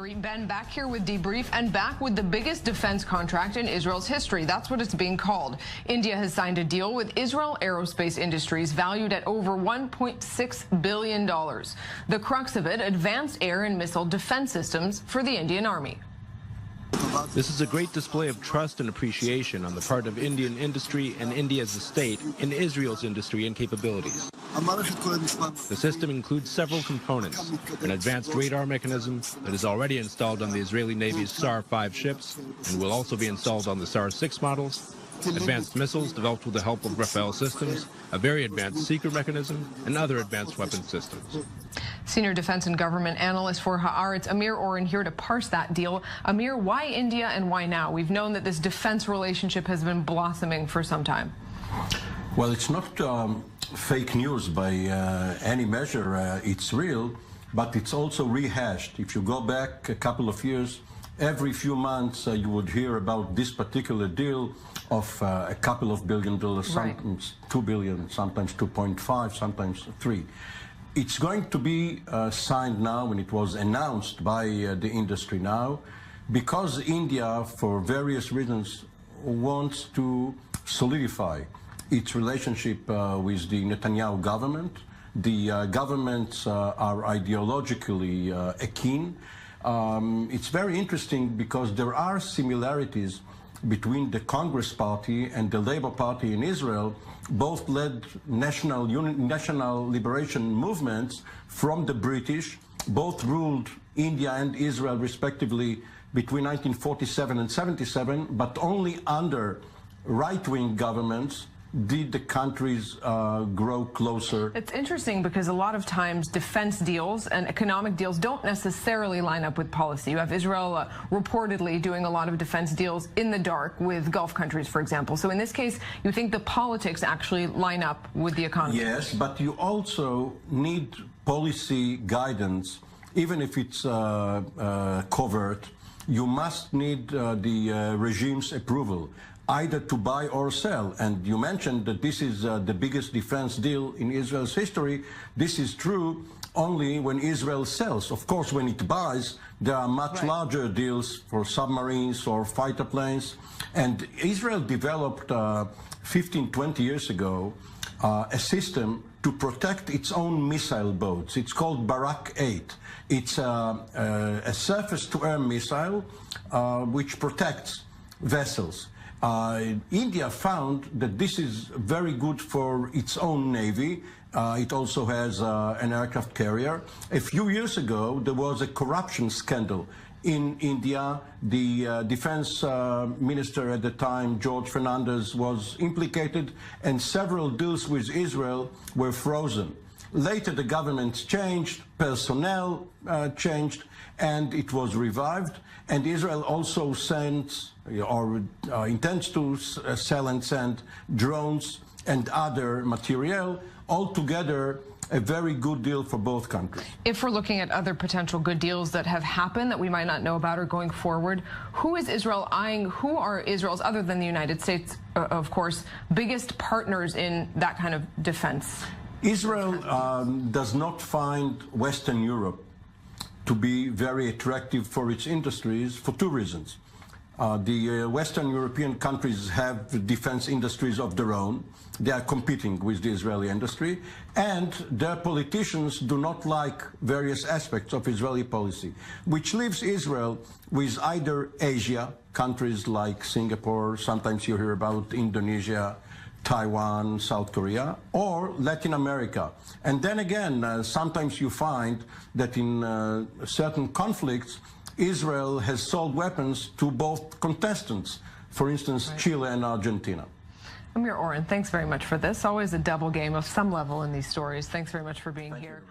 Harry, Ben back here with Debrief and back with the biggest defense contract in Israel's history. That's what it's being called. India has signed a deal with Israel Aerospace Industries valued at over $1.6 billion. The crux of it, advanced air and missile defense systems for the Indian Army. This is a great display of trust and appreciation on the part of Indian industry and India as a state in Israel's industry and capabilities. The system includes several components: an advanced radar mechanism that is already installed on the Israeli Navy's SAR-5 ships and will also be installed on the SAR-6 models, advanced missiles developed with the help of Rafale systems, a very advanced seeker mechanism, and other advanced weapon systems. Senior defense and government analyst for Haaretz, Amir Oren, here to parse that deal. Amir, why India and why now? We've known that this defense relationship has been blossoming for some time. Well, it's not fake news by any measure. It's real, but it's also rehashed. If you go back a couple of years, every few months you would hear about this particular deal of a couple of $1 billion, sometimes $2 billion, sometimes 2.5, sometimes 3. It's going to be signed now, and it was announced by the industry now, because India, for various reasons, wants to solidify its relationship with the Netanyahu government. The governments are ideologically akin. It's very interesting because there are similarities between the Congress Party and the Labour Party in Israel. Both led national liberation movements from the British. Both ruled India and Israel respectively between 1947 and 77, but only under right-wing governments did the countries grow closer. It's interesting because a lot of times defense deals and economic deals don't necessarily line up with policy. You have Israel reportedly doing a lot of defense deals in the dark with Gulf countries, for example. So in this case, you think the politics actually line up with the economy? Yes, but you also need policy guidance, even if it's covert. You must need the regime's approval, either to buy or sell. And you mentioned that this is the biggest defense deal in Israel's history. This is true only when Israel sells. Of course, when it buys, there are much larger deals for submarines or fighter planes. And Israel developed 15, 20 years ago a system to protect its own missile boats. It's called Barak 8. It's a surface-to-air missile which protects vessels. India found that this is very good for its own navy. It also has an aircraft carrier. A few years ago, there was a corruption scandal in India. The defense minister at the time, George Fernandez, was implicated, and several deals with Israel were frozen. Later, the government changed, personnel changed, and it was revived. And Israel also sends or intends to sell and send drones and other material. Altogether, a very good deal for both countries. If we're looking at other potential good deals that have happened that we might not know about or going forward, who is Israel eyeing? Who are Israel's, other than the United States, of course, biggest partners in that kind of defense? Israel does not find Western Europe to be very attractive for its industries for two reasons. The Western European countries have defense industries of their own. They are competing with the Israeli industry, and their politicians do not like various aspects of Israeli policy, which leaves Israel with either Asia, countries like Singapore, sometimes you hear about Indonesia, Taiwan, South Korea, or Latin America. And then again, sometimes you find that in certain conflicts, Israel has sold weapons to both contestants, for instance, Chile and Argentina. Amir Oren, thanks very much for this. Always a double game of some level in these stories. Thanks very much for being here.